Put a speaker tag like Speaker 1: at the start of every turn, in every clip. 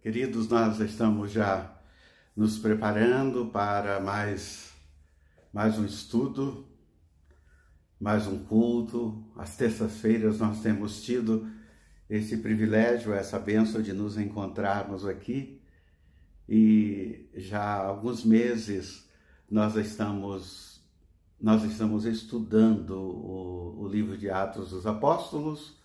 Speaker 1: Queridos, nós estamos já nos preparando para mais um estudo, mais um culto. Às terças-feiras nós temos tido esse privilégio, essa bênção de nos encontrarmos aqui. E já há alguns meses nós estamos estudando o livro de Atos dos Apóstolos.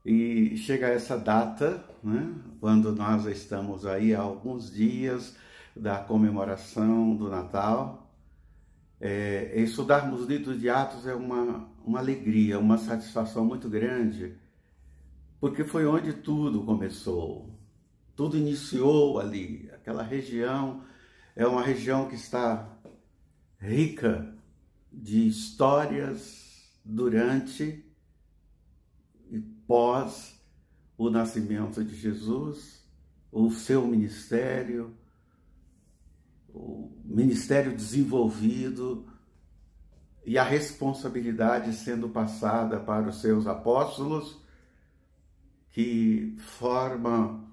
Speaker 1: E chega essa data, né, quando nós estamos aí há alguns dias da comemoração do Natal. Estudarmos o livro de Atos é uma alegria, uma satisfação muito grande, porque foi onde tudo começou, tudo iniciou ali. Aquela região é uma região que está rica de histórias durante e pós o nascimento de Jesus, o seu ministério, o ministério desenvolvido e a responsabilidade sendo passada para os seus apóstolos, que formam,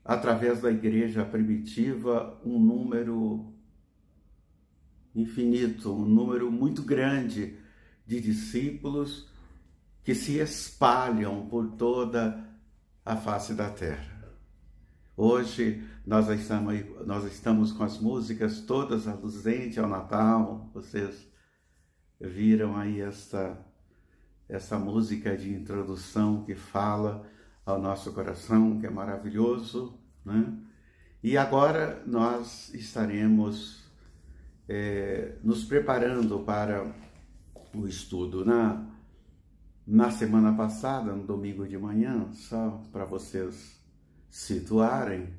Speaker 1: através da igreja primitiva, um número infinito, um número muito grande de discípulos que se espalham por toda a face da terra. Hoje nós estamos com as músicas todas aludentes ao Natal. Vocês viram aí essa música de introdução que fala ao nosso coração, que é maravilhoso, né? E agora nós estaremos nos preparando para o estudo. Na semana passada, no domingo de manhã, só para vocês situarem,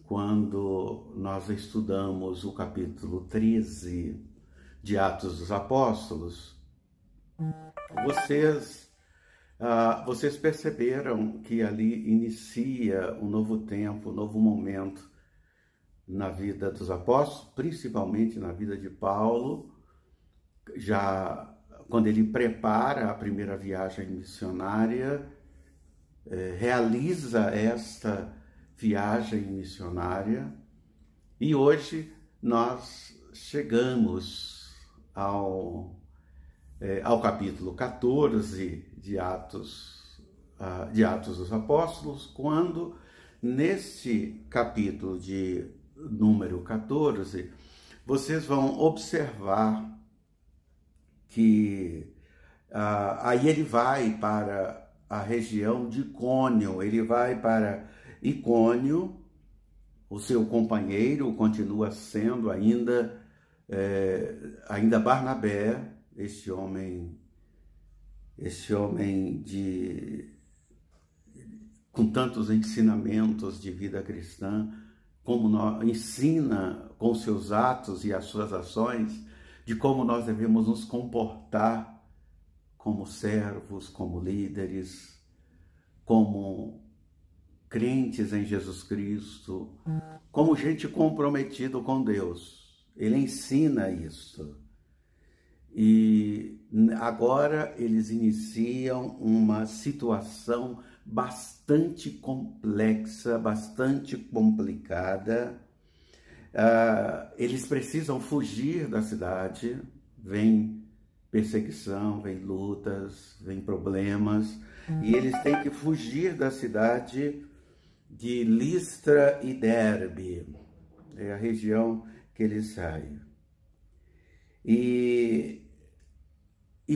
Speaker 1: quando nós estudamos o capítulo 13 de Atos dos Apóstolos, vocês perceberam que ali inicia um novo tempo, um novo momento na vida dos apóstolos, principalmente na vida de Paulo, já quando ele prepara a primeira viagem missionária, realiza esta viagem missionária. E hoje nós chegamos ao capítulo 14 de Atos dos Apóstolos, quando neste capítulo de número 14, vocês vão observar que aí ele vai para a região de Icônio, ele vai para Icônio. O seu companheiro continua sendo ainda Barnabé, este homem com tantos ensinamentos de vida cristã, ensina com seus atos e as suas ações de como nós devemos nos comportar como servos, como líderes, como crentes em Jesus Cristo, como gente comprometida com Deus. Ele ensina isso. E agora eles iniciam uma situação bastante complexa, bastante complicada. Eles precisam fugir da cidade, vem perseguição, vem lutas, vem problemas, e eles têm que fugir da cidade de Listra e Derbe, é a região que eles saem. E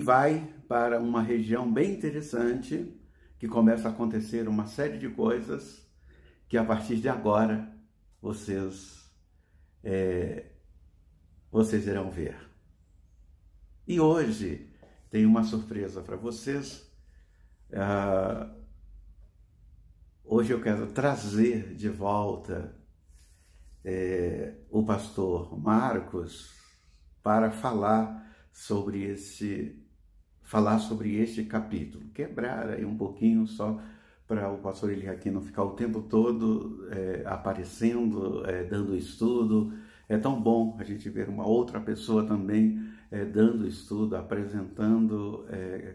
Speaker 1: vai para uma região bem interessante, que começa a acontecer uma série de coisas que a partir de agora vocês irão ver. E hoje tem uma surpresa para vocês. Hoje eu quero trazer de volta o pastor Marcos para falar sobre este capítulo. Quebrar aí um pouquinho só para o pastor Eliakim não ficar o tempo todo aparecendo, dando estudo. É tão bom a gente ver uma outra pessoa também dando estudo, apresentando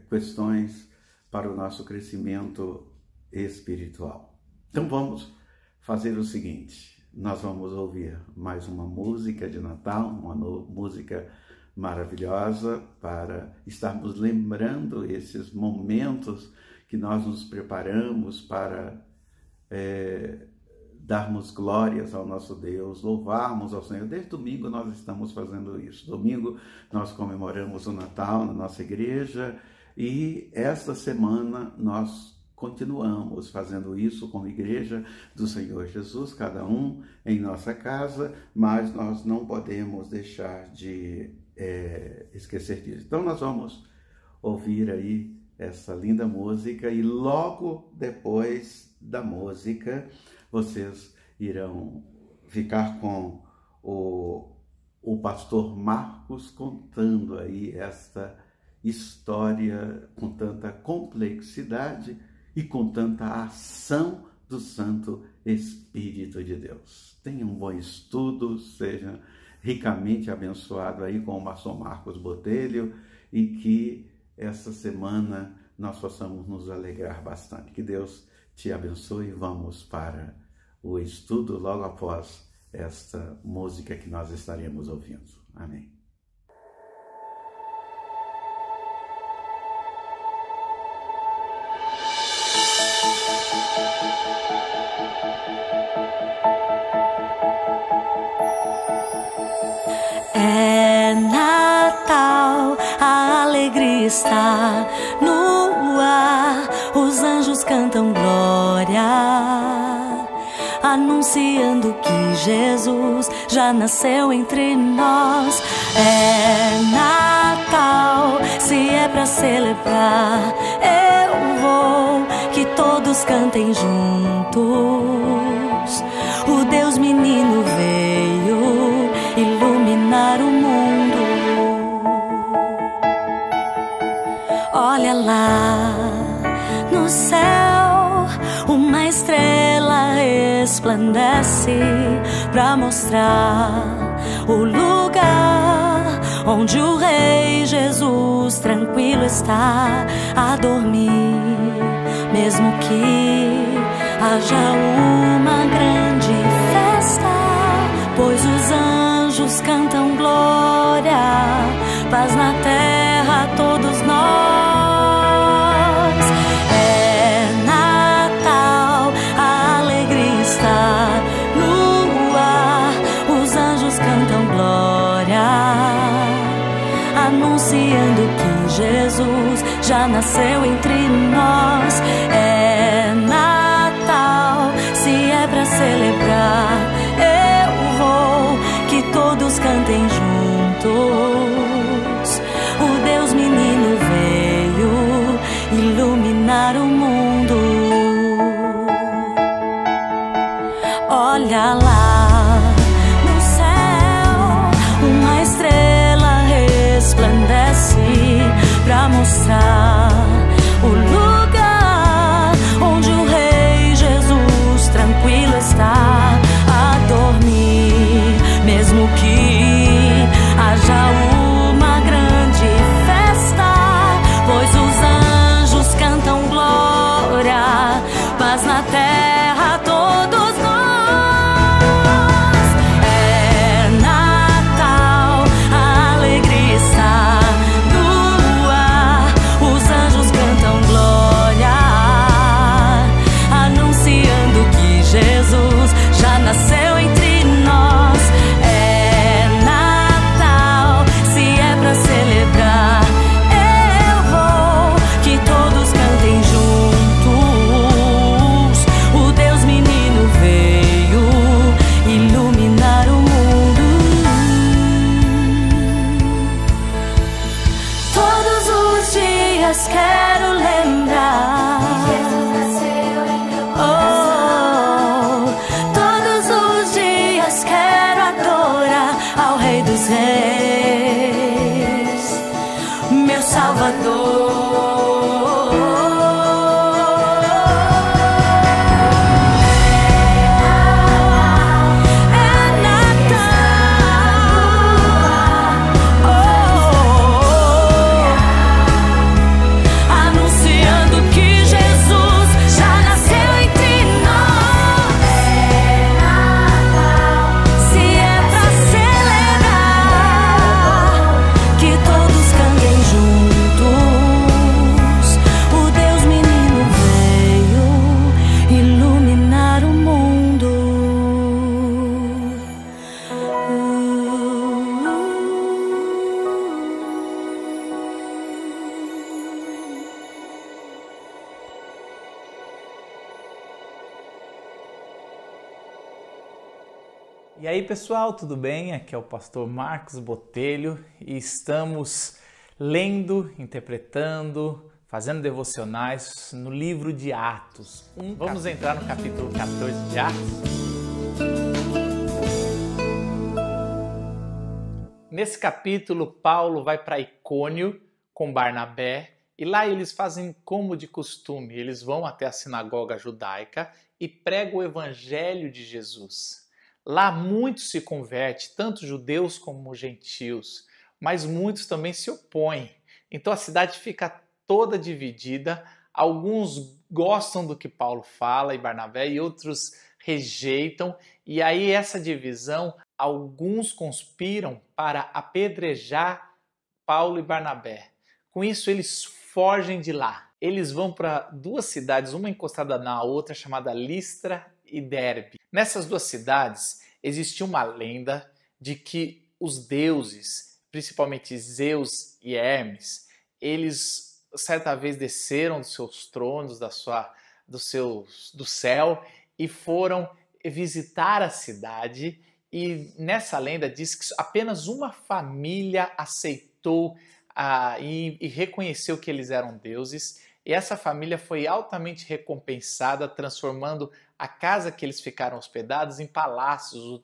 Speaker 1: questões para o nosso crescimento espiritual. Então vamos fazer o seguinte, nós vamos ouvir mais uma música de Natal, uma música maravilhosa para estarmos lembrando esses momentos que nós nos preparamos para darmos glórias ao nosso Deus, louvarmos ao Senhor. Desde domingo nós estamos fazendo isso. Domingo nós comemoramos o Natal na nossa igreja e esta semana nós continuamos fazendo isso como Igreja do Senhor Jesus, cada um em nossa casa, mas nós não podemos deixar de esquecer disso. Então nós vamos ouvir aí essa linda música e logo depois da música vocês irão ficar com o pastor Marcos contando aí esta história com tanta complexidade e com tanta ação do Santo Espírito de Deus. Tenha um bom estudo, seja ricamente abençoado aí com o pastor Marcos Botelho e que essa semana nós possamos nos alegrar bastante. Que Deus te abençoe. Vamos para o estudo logo após esta música que nós estaremos ouvindo. Amém.
Speaker 2: É Natal, a alegria está no ar, os anjos cantam glória, anunciando que Jesus já nasceu entre nós. É Natal, se é pra celebrar, eu vou, que todos cantem juntos. O Deus menino veio iluminar o mundo. Olha lá no céu, uma estrela resplandece pra mostrar o lugar onde o Rei Jesus tranquilo está a dormir, mesmo que haja uma grande festa, pois os anjos cantam glória, paz na terra a todos nós. É Natal, a alegria está no ar, os anjos cantam glória, anunciando que Jesus já nasceu entre nós. É Natal, se é pra celebrar, eu vou, que todos cantem juntos. O Deus menino veio iluminar o mundo. Olha lá no céu, uma estrela resplandece pra mostrar o lugar onde o Rei Jesus tranquilo está a dormir, mesmo que haja uma grande festa, pois os anjos cantam glória, paz na terra a todos nós. É Natal, a alegria está no ar, os anjos cantam glória, anunciando que Jesus já nasceu entre nós. É Natal, se é pra celebrar, eu vou, que todos cantem juntos. O Deus menino veio iluminar o mundo. Todos os dias quero lembrar, Jesus nasceu em meu coração. Todos os dias quero adorar ao Rei dos Reis, meu Salvador. É Natal, anunciando que Jesus já nasceu entre nós.
Speaker 3: E aí pessoal, tudo bem? Aqui é o pastor Marcos Botelho e estamos lendo, interpretando, fazendo devocionais no livro de Atos. Vamos entrar no capítulo 14 de Atos? Nesse capítulo, Paulo vai para Icônio com Barnabé e lá eles fazem como de costume, eles vão até a sinagoga judaica e pregam o evangelho de Jesus. Lá muitos se convertem, tanto judeus como gentios, mas muitos também se opõem. Então a cidade fica toda dividida, alguns gostam do que Paulo fala e Barnabé e outros rejeitam, e aí essa divisão, alguns conspiram para apedrejar Paulo e Barnabé. Com isso eles fogem de lá. Eles vão para duas cidades, uma encostada na outra, chamada Listra e Derbe. Nessas duas cidades existia uma lenda de que os deuses, principalmente Zeus e Hermes, eles certa vez desceram dos seus tronos, do céu e foram visitar a cidade. E nessa lenda diz que apenas uma família aceitou e reconheceu que eles eram deuses. E essa família foi altamente recompensada, transformando a casa que eles ficaram hospedados em palácios.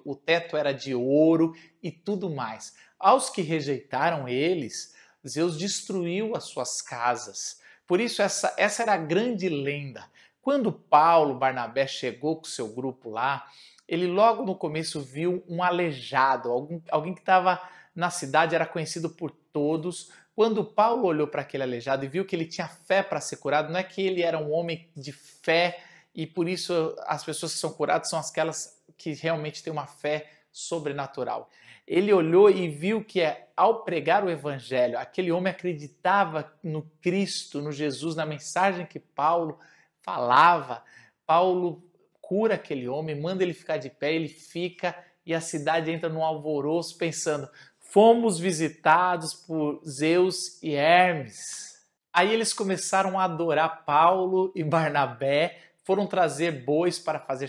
Speaker 3: O teto era de ouro e tudo mais. Aos que rejeitaram eles, Zeus destruiu as suas casas. Por isso essa era a grande lenda. Quando Paulo, Barnabé chegou com o seu grupo lá, ele logo no começo viu um aleijado, alguém que estava na cidade, era conhecido por todos. Quando Paulo olhou para aquele aleijado e viu que ele tinha fé para ser curado, não é que ele era um homem de fé e por isso as pessoas que são curadas são aquelas que realmente têm uma fé sobrenatural. Ele olhou e viu que ao pregar o evangelho, aquele homem acreditava no Cristo, no Jesus, na mensagem que Paulo falava. Paulo cura aquele homem, manda ele ficar de pé, ele fica e a cidade entra num alvoroço pensando: fomos visitados por Zeus e Hermes. Aí eles começaram a adorar Paulo e Barnabé, foram trazer bois para fazer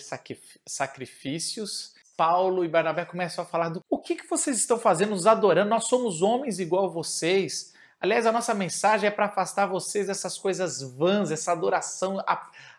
Speaker 3: sacrifícios. Paulo e Barnabé começam a falar o que vocês estão fazendo, nos adorando? Nós somos homens igual a vocês. Aliás, a nossa mensagem é para afastar vocês dessas coisas vãs, essa adoração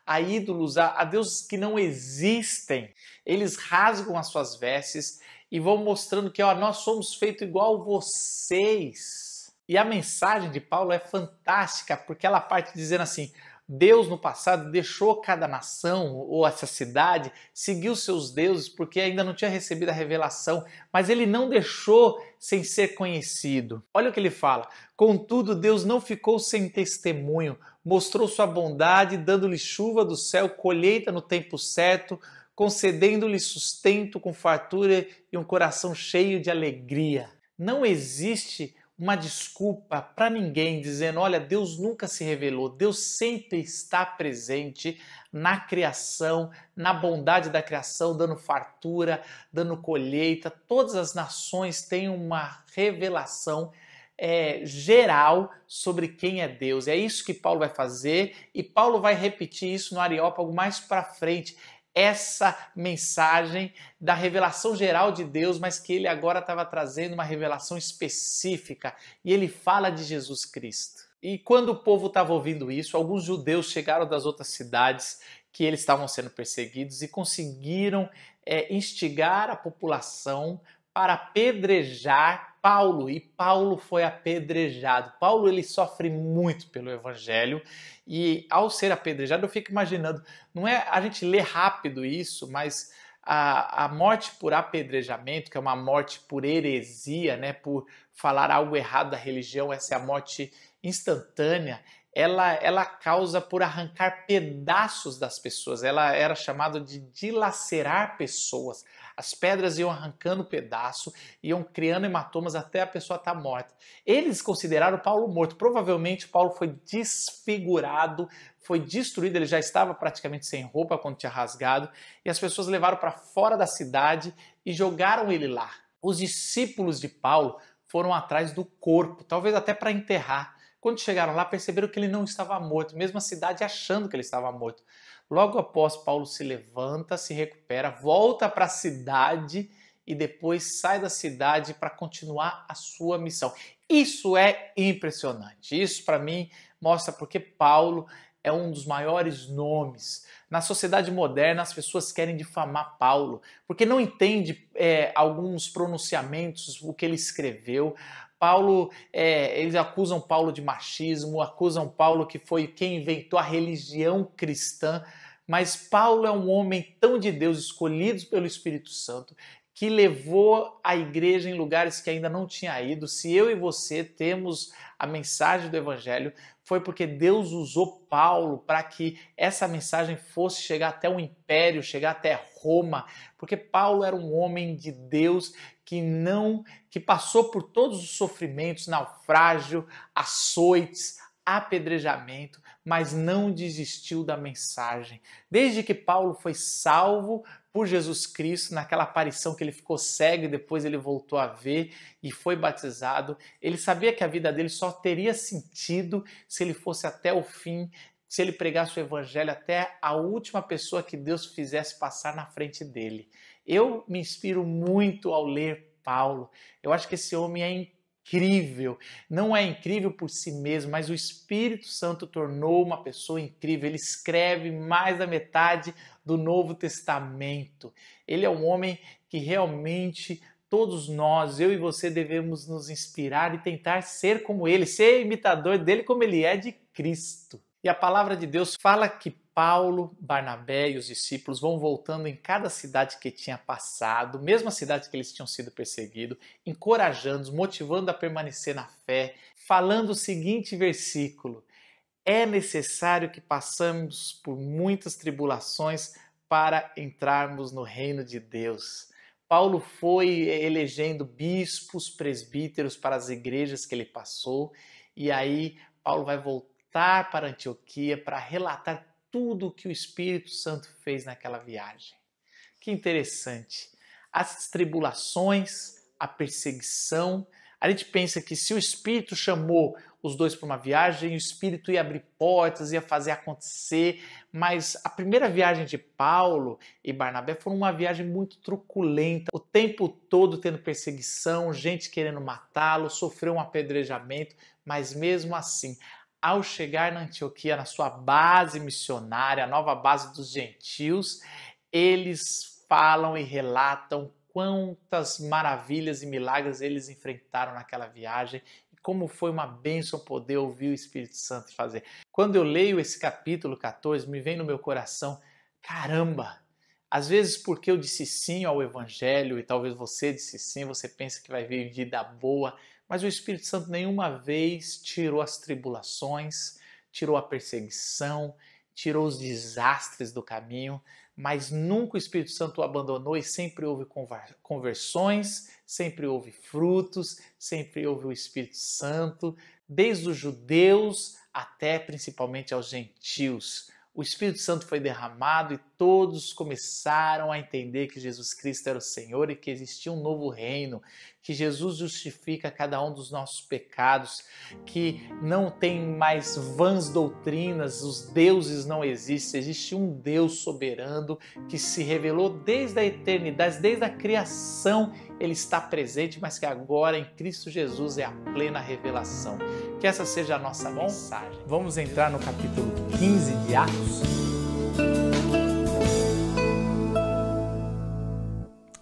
Speaker 3: a ídolos, a deuses que não existem. Eles rasgam as suas vestes e vão mostrando que nós somos feitos igual vocês. E a mensagem de Paulo é fantástica, porque ela parte dizendo assim: Deus no passado deixou cada nação ou essa cidade seguir os seus deuses porque ainda não tinha recebido a revelação, mas ele não deixou sem ser conhecido. Olha o que ele fala: contudo, Deus não ficou sem testemunho, mostrou sua bondade, dando-lhe chuva do céu, colheita no tempo certo, concedendo-lhe sustento com fartura e um coração cheio de alegria. Não existe uma desculpa para ninguém dizendo: olha, Deus nunca se revelou. Deus sempre está presente na criação, na bondade da criação, dando fartura, dando colheita. Todas as nações têm uma revelação geral sobre quem é Deus. É isso que Paulo vai fazer e Paulo vai repetir isso no Areópago mais para frente. Essa mensagem da revelação geral de Deus, mas que ele agora estava trazendo uma revelação específica. E ele fala de Jesus Cristo. E quando o povo estava ouvindo isso, alguns judeus chegaram das outras cidades que eles estavam sendo perseguidos e conseguiram instigar a população para apedrejar Paulo, e Paulo foi apedrejado. Paulo ele sofre muito pelo evangelho e ao ser apedrejado eu fico imaginando, não é a gente lê rápido isso, mas a morte por apedrejamento, que é uma morte por heresia, né, por falar algo errado da religião, essa é a morte instantânea, ela causa por arrancar pedaços das pessoas, ela era chamada de dilacerar pessoas. As pedras iam arrancando pedaço, iam criando hematomas até a pessoa estar morta. Eles consideraram Paulo morto. Provavelmente Paulo foi desfigurado, foi destruído, ele já estava praticamente sem roupa quando tinha rasgado, e as pessoas levaram para fora da cidade e jogaram ele lá. Os discípulos de Paulo foram atrás do corpo, talvez até para enterrar. Quando chegaram lá, perceberam que ele não estava morto, mesmo a cidade achando que ele estava morto. Logo após, Paulo se levanta, se recupera, volta para a cidade e depois sai da cidade para continuar a sua missão. Isso é impressionante. Isso, para mim, mostra porque Paulo é um dos maiores nomes. Na sociedade moderna, as pessoas querem difamar Paulo, porque não entende alguns pronunciamentos, o que ele escreveu. Paulo, eles acusam Paulo de machismo, acusam Paulo que foi quem inventou a religião cristã, mas Paulo é um homem tão de Deus, escolhido pelo Espírito Santo, que levou a igreja em lugares que ainda não tinha ido. Se eu e você temos a mensagem do Evangelho, foi porque Deus usou Paulo para que essa mensagem fosse chegar até o Império, chegar até Roma, porque Paulo era um homem de Deus que passou por todos os sofrimentos, naufrágio, açoites, apedrejamento, mas não desistiu da mensagem. Desde que Paulo foi salvo por Jesus Cristo, naquela aparição que ele ficou cego e depois ele voltou a ver e foi batizado, ele sabia que a vida dele só teria sentido se ele fosse até o fim, se ele pregasse o evangelho até a última pessoa que Deus fizesse passar na frente dele. Eu me inspiro muito ao ler Paulo. Eu acho que esse homem é incrível. Não é incrível por si mesmo, mas o Espírito Santo tornou uma pessoa incrível. Ele escreve mais da metade do Novo Testamento. Ele é um homem que realmente todos nós, eu e você, devemos nos inspirar e tentar ser como ele, ser imitador dele como ele é de Cristo. E a palavra de Deus fala que Paulo, Barnabé e os discípulos vão voltando em cada cidade que tinha passado, mesma cidade que eles tinham sido perseguidos, encorajando-os, motivando a permanecer na fé, falando o seguinte versículo: é necessário que passemos por muitas tribulações para entrarmos no reino de Deus. Paulo foi elegendo bispos, presbíteros para as igrejas que ele passou, e aí Paulo vai voltar para Antioquia para relatar tudo o que o Espírito Santo fez naquela viagem. Que interessante. As tribulações, a perseguição. A gente pensa que se o Espírito chamou os dois para uma viagem, o Espírito ia abrir portas, ia fazer acontecer, mas a primeira viagem de Paulo e Barnabé foi uma viagem muito truculenta, o tempo todo tendo perseguição, gente querendo matá-lo, sofreu um apedrejamento, mas mesmo assim, ao chegar na Antioquia, na sua base missionária, a nova base dos gentios, eles falam e relatam quantas maravilhas e milagres eles enfrentaram naquela viagem e como foi uma bênção poder ouvir o Espírito Santo fazer. Quando eu leio esse capítulo 14, me vem no meu coração, caramba! Às vezes porque eu disse sim ao Evangelho e talvez você disse sim, você pensa que vai vir vida boa, mas o Espírito Santo nenhuma vez tirou as tribulações, tirou a perseguição, tirou os desastres do caminho, mas nunca o Espírito Santo o abandonou e sempre houve conversões, sempre houve frutos, sempre houve o Espírito Santo, desde os judeus até principalmente aos gentios. O Espírito Santo foi derramado e todos começaram a entender que Jesus Cristo era o Senhor e que existia um novo reino, que Jesus justifica cada um dos nossos pecados, que não tem mais vãs doutrinas, os deuses não existem, existe um Deus soberano que se revelou desde a eternidade, desde a criação ele está presente, mas que agora em Cristo Jesus é a plena revelação. Que essa seja a nossa mensagem. Vamos entrar no capítulo 15 de Atos.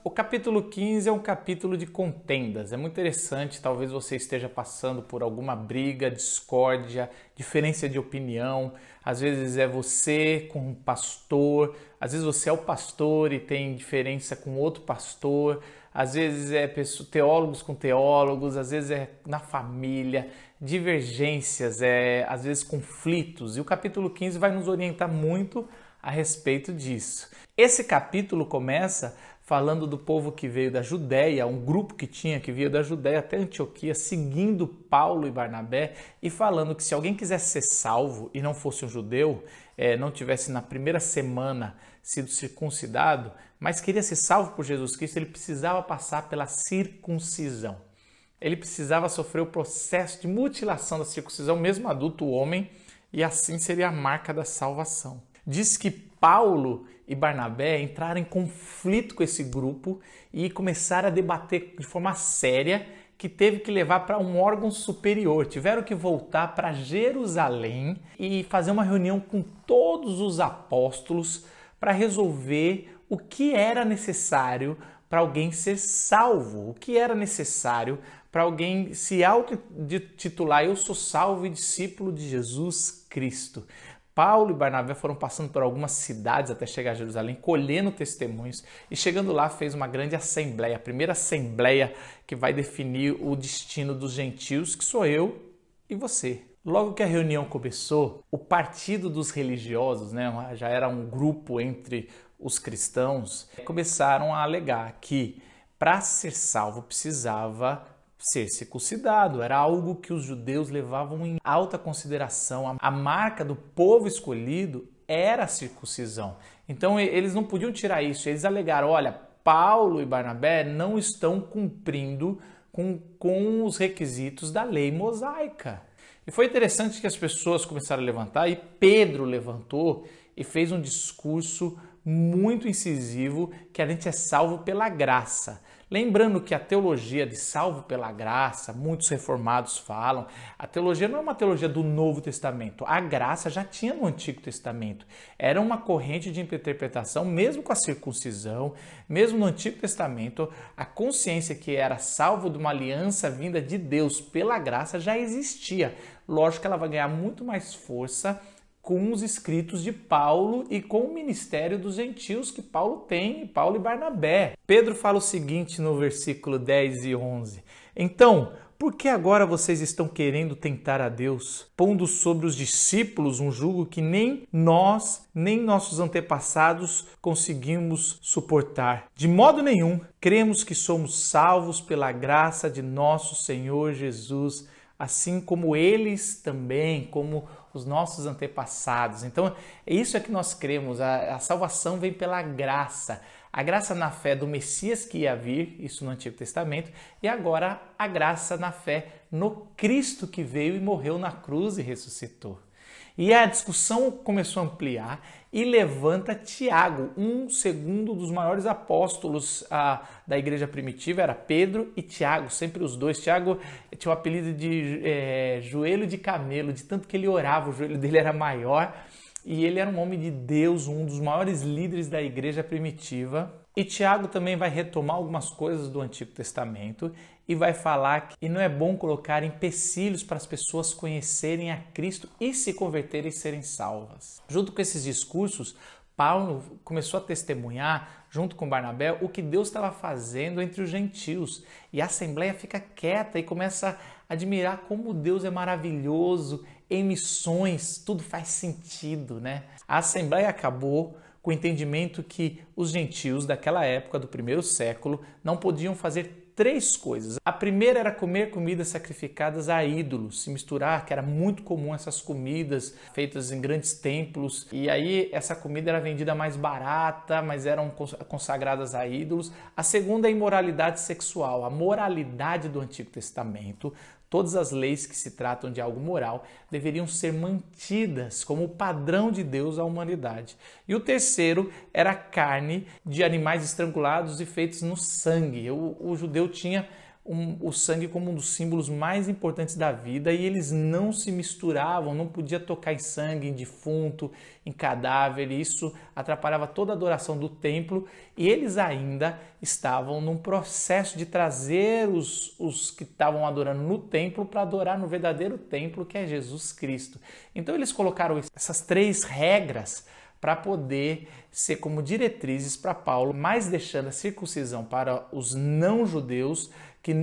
Speaker 3: O capítulo 15 é um capítulo de contendas. É muito interessante, talvez você esteja passando por alguma briga, discórdia, diferença de opinião. Às vezes é você com um pastor, às vezes você é o pastor e tem diferença com outro pastor, às vezes é teólogos com teólogos, às vezes é na família, divergências, às vezes conflitos. E o capítulo 15 vai nos orientar muito a respeito disso. Esse capítulo começa falando do povo que veio da Judéia, um grupo que veio da Judéia até Antioquia, seguindo Paulo e Barnabé e falando que se alguém quisesse ser salvo e não fosse um judeu, não tivesse na primeira semana sido circuncidado, mas queria ser salvo por Jesus Cristo, ele precisava passar pela circuncisão. Ele precisava sofrer o processo de mutilação da circuncisão, mesmo adulto, o homem, e assim seria a marca da salvação. Diz que Paulo e Barnabé entraram em conflito com esse grupo e começaram a debater de forma séria, que teve que levar para um órgão superior. Tiveram que voltar para Jerusalém e fazer uma reunião com todos os apóstolos para resolver o que era necessário para alguém ser salvo, o que era necessário para alguém se auto-titular: eu sou salvo e discípulo de Jesus Cristo. Paulo e Barnabé foram passando por algumas cidades até chegar a Jerusalém, colhendo testemunhos, e chegando lá fez uma grande assembleia, a primeira assembleia que vai definir o destino dos gentios, que sou eu e você. Logo que a reunião começou, o partido dos religiosos, já era um grupo entre os cristãos, começaram a alegar que para ser salvo precisava ser circuncidado. Era algo que os judeus levavam em alta consideração. A marca do povo escolhido era a circuncisão. Então eles não podiam tirar isso. Eles alegaram: olha, Paulo e Barnabé não estão cumprindo com os requisitos da lei mosaica. E foi interessante que as pessoas começaram a levantar, e Pedro levantou e fez um discurso muito incisivo, que a gente é salvo pela graça. Lembrando que a teologia de salvo pela graça, muitos reformados falam, a teologia não é uma teologia do Novo Testamento. A graça já tinha no Antigo Testamento. Era uma corrente de interpretação, mesmo com a circuncisão, mesmo no Antigo Testamento, a consciência que era salvo de uma aliança vinda de Deus pela graça já existia. Lógico que ela vai ganhar muito mais força com os escritos de Paulo e com o ministério dos gentios que Paulo tem, Paulo e Barnabé. Pedro fala o seguinte no versículo 10 e 11. Então, por que agora vocês estão querendo tentar a Deus, pondo sobre os discípulos um jugo que nem nós, nem nossos antepassados conseguimos suportar? De modo nenhum, cremos que somos salvos pela graça de nosso Senhor Jesus, assim como eles também, como os nossos antepassados. Então, isso é que nós cremos. A salvação vem pela graça. A graça na fé do Messias que ia vir, isso no Antigo Testamento, e agora a graça na fé no Cristo que veio e morreu na cruz e ressuscitou. E a discussão começou a ampliar e levanta Tiago, um segundo dos maiores apóstolos da igreja primitiva, era Pedro e Tiago, sempre os dois. Tiago tinha o apelido de joelho de camelo, de tanto que ele orava, o joelho dele era maior, e ele era um homem de Deus, um dos maiores líderes da igreja primitiva. E Tiago também vai retomar algumas coisas do Antigo Testamento e vai falar que não é bom colocar empecilhos para as pessoas conhecerem a Cristo e se converterem e serem salvas. Junto com esses discursos, Paulo começou a testemunhar, junto com Barnabé, o que Deus estava fazendo entre os gentios. E a assembleia fica quieta e começa a admirar como Deus é maravilhoso em missões, tudo faz sentido, né? A assembleia acabou com o entendimento que os gentios daquela época, do primeiro século, não podiam fazer 3 coisas. A primeira era comer comidas sacrificadas a ídolos, se misturar, que era muito comum essas comidas feitas em grandes templos, e aí essa comida era vendida mais barata, mas eram consagradas a ídolos. A segunda é a imoralidade sexual, a moralidade do Antigo Testamento. Todas as leis que se tratam de algo moral deveriam ser mantidas como padrão de Deus à humanidade. E o terceiro era a carne de animais estrangulados e feitos no sangue. O judeu tinha o sangue como um dos símbolos mais importantes da vida e eles não se misturavam, não podia tocar em sangue, em defunto, em cadáver. Isso atrapalhava toda a adoração do templo e eles ainda estavam num processo de trazer os que estavam adorando no templo para adorar no verdadeiro templo, que é Jesus Cristo. Então eles colocaram essas 3 regras para poder ser como diretrizes para Paulo, mas deixando a circuncisão para os não-judeus, que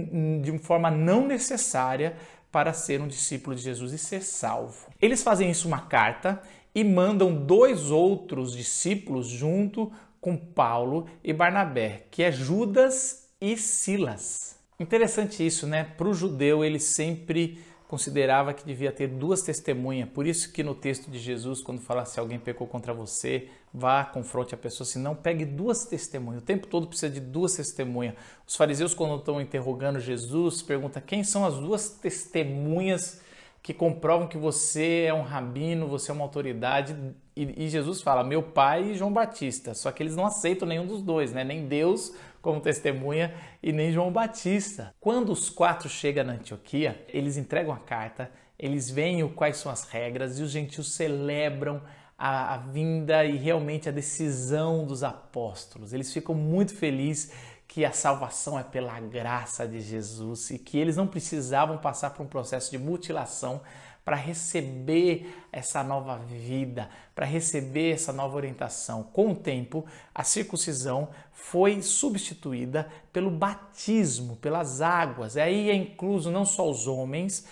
Speaker 3: de forma não necessária para ser um discípulo de Jesus e ser salvo. Eles fazem isso uma carta e mandam 2 outros discípulos junto com Paulo e Barnabé, que é Judas e Silas. Interessante isso, né? Para o judeu, ele sempre considerava que devia ter 2 testemunhas. Por isso que no texto de Jesus, quando fala se alguém pecou contra você, vá, confronte a pessoa, se não, pegue 2 testemunhas. O tempo todo precisa de 2 testemunhas. Os fariseus, quando estão interrogando Jesus, perguntam quem são as 2 testemunhas que comprovam que você é um rabino, você é uma autoridade. E Jesus fala, meu pai e João Batista. Só que eles não aceitam nenhum dos dois, né? Nem Deus como testemunha e nem João Batista. Quando os 4 chegam na Antioquia, eles entregam a carta, eles veem quais são as regras e os gentios celebram a vinda e realmente a decisão dos apóstolos. Eles ficam muito felizes que a salvação é pela graça de Jesus e que eles não precisavam passar por um processo de mutilação para receber essa nova vida, para receber essa nova orientação. Com o tempo, a circuncisão foi substituída pelo batismo, pelas águas. Aí é incluso não só os homens,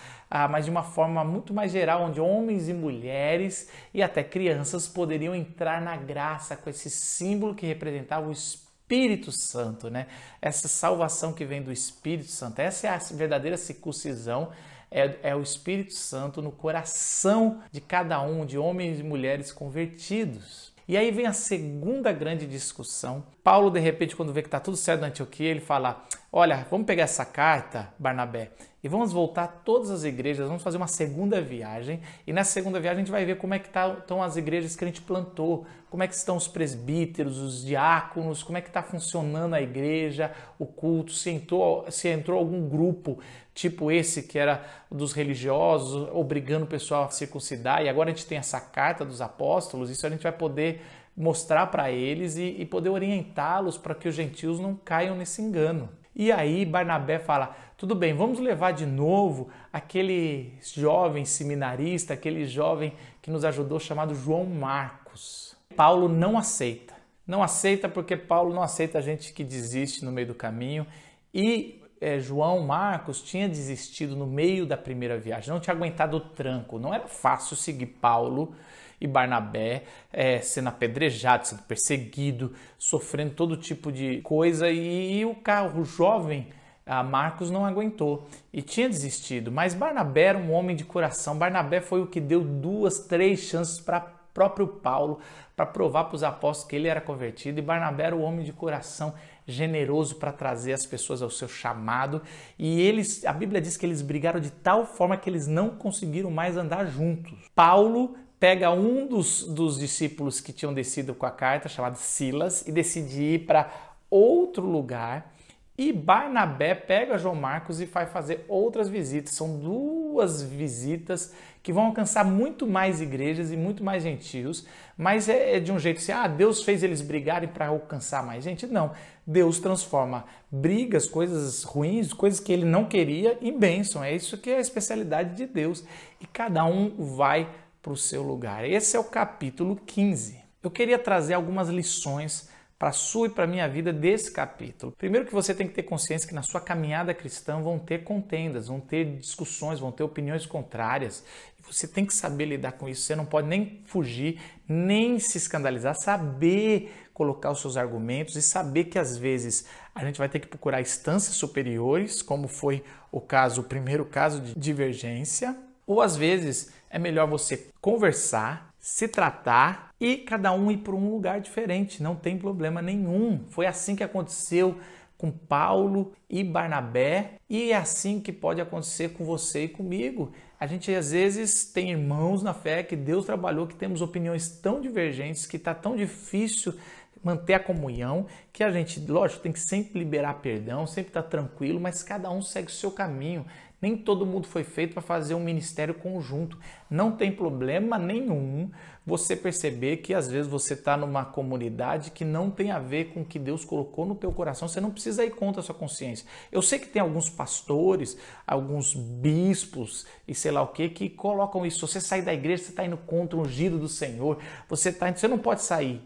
Speaker 3: mas de uma forma muito mais geral, onde homens e mulheres e até crianças poderiam entrar na graça com esse símbolo que representava o Espírito Santo, né? Essa salvação que vem do Espírito Santo, essa é a verdadeira circuncisão, é o Espírito Santo no coração de cada um, de homens e mulheres convertidos. E aí vem a segunda grande discussão. Paulo, de repente, quando vê que está tudo certo na Antioquia, ele fala, olha, vamos pegar essa carta, Barnabé, e vamos voltar a todas as igrejas, vamos fazer uma segunda viagem, e nessa segunda viagem a gente vai ver como é que estão as igrejas que a gente plantou, como é que estão os presbíteros, os diáconos, como é que está funcionando a igreja, o culto, se entrou algum grupo, tipo esse que era dos religiosos, obrigando o pessoal a circuncidar, e agora a gente tem essa carta dos apóstolos, isso a gente vai poder mostrar para eles e poder orientá-los para que os gentios não caiam nesse engano. E aí Barnabé fala, tudo bem, vamos levar de novo aquele jovem seminarista, aquele jovem que nos ajudou chamado João Marcos. Paulo não aceita. Não aceita porque Paulo não aceita a gente que desiste no meio do caminho e João Marcos tinha desistido no meio da primeira viagem, não tinha aguentado o tranco, não era fácil seguir Paulo e Barnabé sendo apedrejado, sendo perseguido, sofrendo todo tipo de coisa e o jovem Marcos não aguentou e tinha desistido, mas Barnabé era um homem de coração, Barnabé foi o que deu 2, 3 chances para próprio Paulo para provar para os apóstolos que ele era convertido e Barnabé era o homem de coração generoso para trazer as pessoas ao seu chamado e a Bíblia diz que eles brigaram de tal forma que eles não conseguiram mais andar juntos. Paulo pega um dos discípulos que tinham descido com a carta, chamado Silas, e decide ir para outro lugar. E Barnabé pega João Marcos e vai fazer outras visitas. São 2 visitas que vão alcançar muito mais igrejas e muito mais gentios, mas é de um jeito assim, Deus fez eles brigarem para alcançar mais gente. Não, Deus transforma brigas, coisas ruins, coisas que ele não queria em bênção. É isso que é a especialidade de Deus. E cada um vai para o seu lugar. Esse é o capítulo 15. Eu queria trazer algumas lições para a sua e para a minha vida desse capítulo. Primeiro que você tem que ter consciência que na sua caminhada cristã vão ter contendas, vão ter discussões, vão ter opiniões contrárias. E você tem que saber lidar com isso. Você não pode nem fugir, nem se escandalizar, saber colocar os seus argumentos e saber que às vezes a gente vai ter que procurar instâncias superiores, como foi o primeiro caso de divergência, ou às vezes é melhor você conversar, se tratar e cada um ir para um lugar diferente, não tem problema nenhum. Foi assim que aconteceu com Paulo e Barnabé e é assim que pode acontecer com você e comigo. A gente às vezes tem irmãos na fé que Deus trabalhou, que temos opiniões tão divergentes, que está tão difícil manter a comunhão, que a gente, lógico, tem que sempre liberar perdão, sempre estar tranquilo, mas cada um segue o seu caminho. Nem todo mundo foi feito para fazer um ministério conjunto. Não tem problema nenhum você perceber que às vezes você está numa comunidade que não tem a ver com o que Deus colocou no teu coração. Você não precisa ir contra a sua consciência. Eu sei que tem alguns pastores, alguns bispos e sei lá o que colocam isso. Se você sair da igreja, você está indo contra o ungido do Senhor. Você não pode sair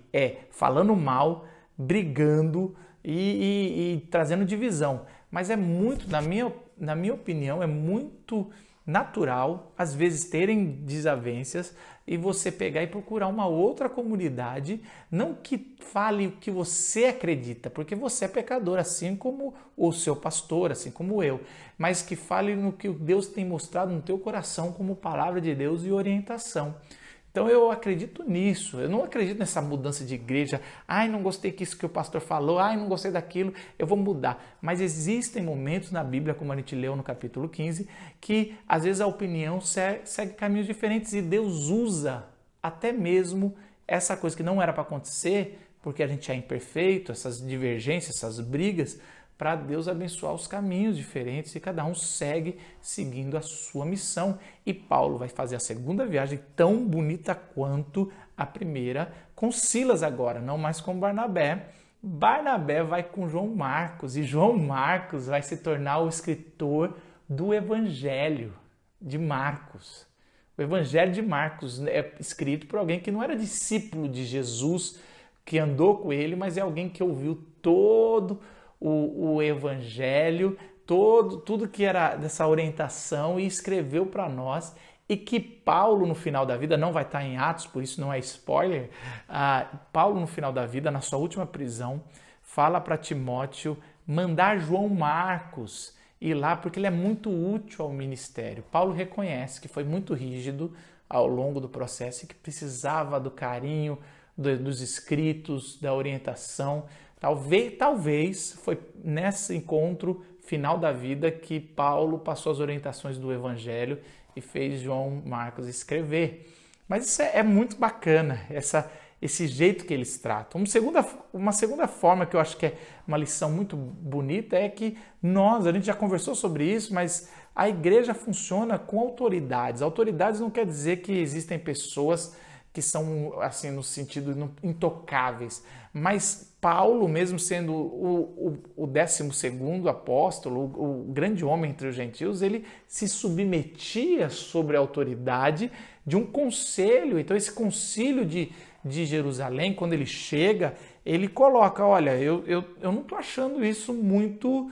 Speaker 3: falando mal, brigando e trazendo divisão. Mas é muito, na minha opinião, é muito natural, às vezes, terem desavenças e você pegar e procurar uma outra comunidade, não que fale o que você acredita, porque você é pecador, assim como o seu pastor, assim como eu, mas que fale no que Deus tem mostrado no teu coração como palavra de Deus e orientação. Então eu acredito nisso, eu não acredito nessa mudança de igreja, ai, não gostei disso que o pastor falou, ai, não gostei daquilo, eu vou mudar. Mas existem momentos na Bíblia, como a gente leu no capítulo 15, que às vezes a opinião segue caminhos diferentes e Deus usa até mesmo essa coisa que não era para acontecer, porque a gente é imperfeito, essas divergências, essas brigas, para Deus abençoar os caminhos diferentes e cada um segue seguindo a sua missão. E Paulo vai fazer a segunda viagem tão bonita quanto a primeira, com Silas agora, não mais com Barnabé. Barnabé vai com João Marcos e João Marcos vai se tornar o escritor do Evangelho de Marcos. O Evangelho de Marcos é escrito por alguém que não era discípulo de Jesus, que andou com ele, mas é alguém que ouviu todo o Evangelho, tudo que era dessa orientação e escreveu para nós, e que Paulo no final da vida, não vai estar em Atos, por isso não é spoiler, Paulo no final da vida, na sua última prisão, fala para Timóteo mandar João Marcos ir lá, porque ele é muito útil ao ministério. Paulo reconhece que foi muito rígido ao longo do processo e que precisava do carinho, dos escritos, da orientação. Talvez foi nesse encontro final da vida que Paulo passou as orientações do Evangelho e fez João Marcos escrever. Mas isso é muito bacana, esse jeito que eles tratam. Uma segunda forma que eu acho que é uma lição muito bonita é que a gente já conversou sobre isso, mas a igreja funciona com autoridades. Autoridades não quer dizer que existem pessoas que são, assim, no sentido intocáveis. Mas Paulo, mesmo sendo o 12º apóstolo, o grande homem entre os gentios, ele se submetia sobre a autoridade de um conselho. Então esse concílio de Jerusalém, quando ele chega, ele coloca, olha, eu não estou achando isso muito...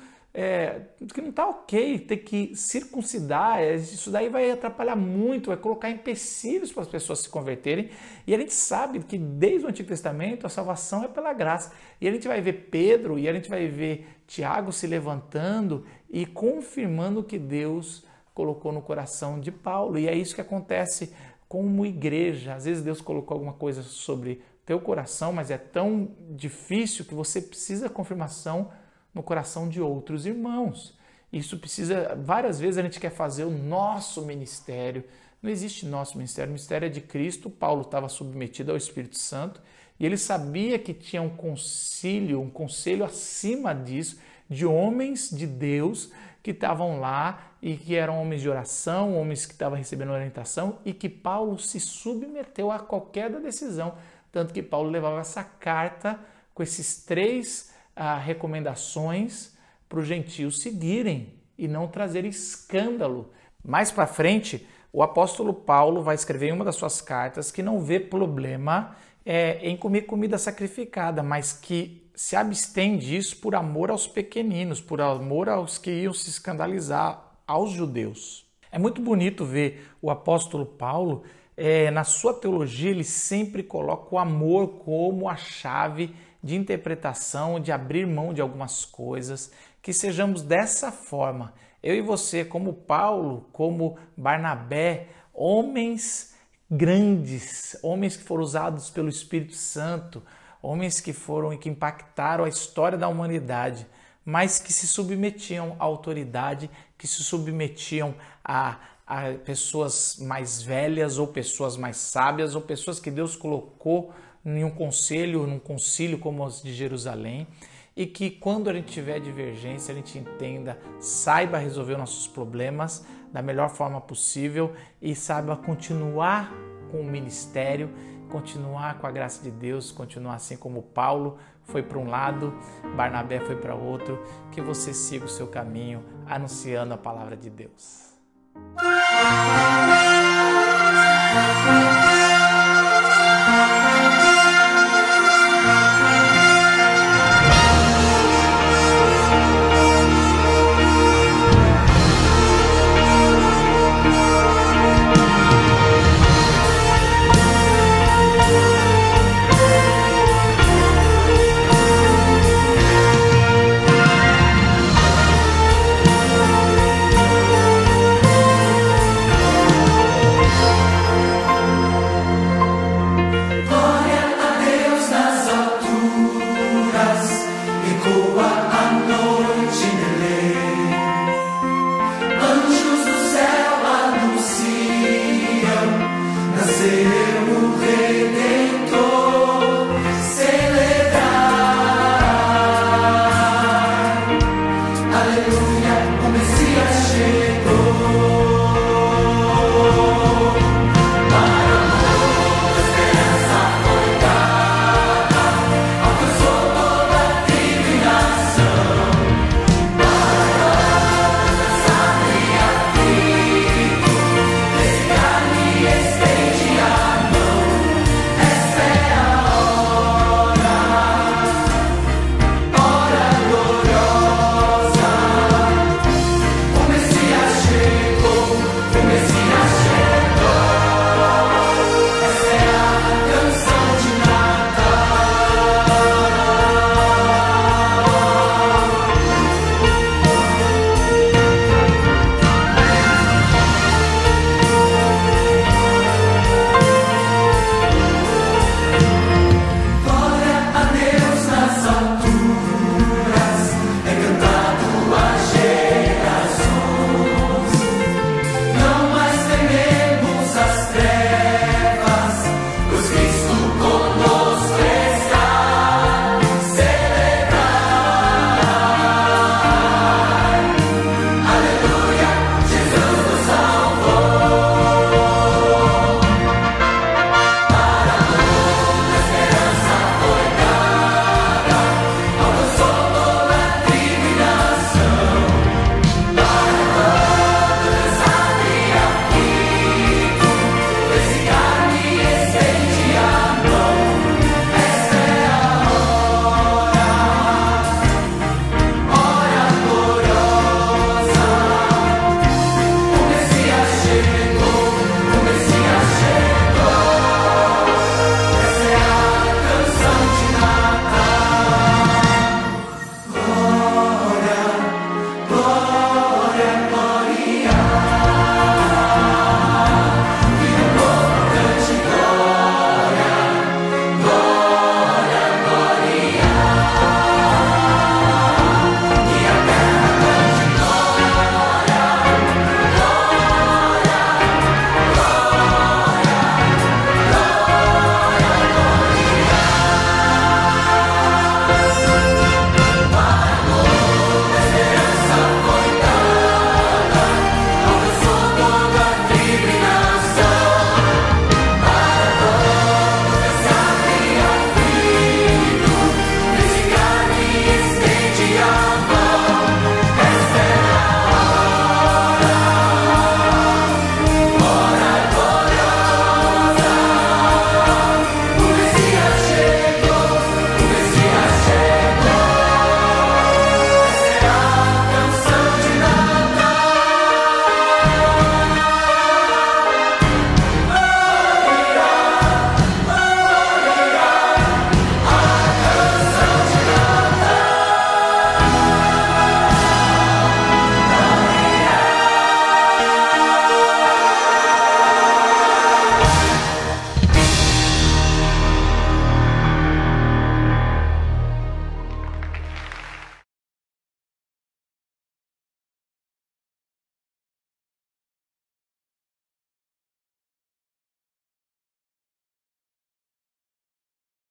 Speaker 3: que não está ok, ter que circuncidar, isso daí vai atrapalhar muito, vai colocar empecilhos para as pessoas se converterem. E a gente sabe que desde o Antigo Testamento a salvação é pela graça. E a gente vai ver Pedro e a gente vai ver Tiago se levantando e confirmando o que Deus colocou no coração de Paulo. E é isso que acontece como igreja. Às vezes Deus colocou alguma coisa sobre teu coração, mas é tão difícil que você precisa de confirmação no coração de outros irmãos. Isso precisa, várias vezes a gente quer fazer o nosso ministério. Não existe nosso ministério, o ministério é de Cristo. Paulo estava submetido ao Espírito Santo e ele sabia que tinha um conselho acima disso, de homens de Deus que estavam lá e que eram homens de oração, homens que estavam recebendo orientação, e que Paulo se submeteu a qualquer decisão. Tanto que Paulo levava essa carta com esses 3 recomendações para os gentios seguirem e não trazerem escândalo. Mais para frente, o apóstolo Paulo vai escrever em uma das suas cartas que não vê problema em comer comida sacrificada, mas que se abstém disso por amor aos pequeninos, por amor aos que iam se escandalizar, aos judeus. É muito bonito ver o apóstolo Paulo, na sua teologia, ele sempre coloca o amor como a chave de interpretação, de abrir mão de algumas coisas, que sejamos dessa forma. Eu e você, como Paulo, como Barnabé, homens grandes, homens que foram usados pelo Espírito Santo, homens que impactaram a história da humanidade, mas que se submetiam à autoridade, que se submetiam a pessoas mais velhas ou pessoas mais sábias ou pessoas que Deus colocou em um conselho, num concílio como os de Jerusalém, e que quando a gente tiver divergência, a gente entenda, saiba resolver os nossos problemas da melhor forma possível e saiba continuar com o ministério, continuar com a graça de Deus, continuar assim como Paulo foi para um lado, Barnabé foi para outro, que você siga o seu caminho anunciando a palavra de Deus.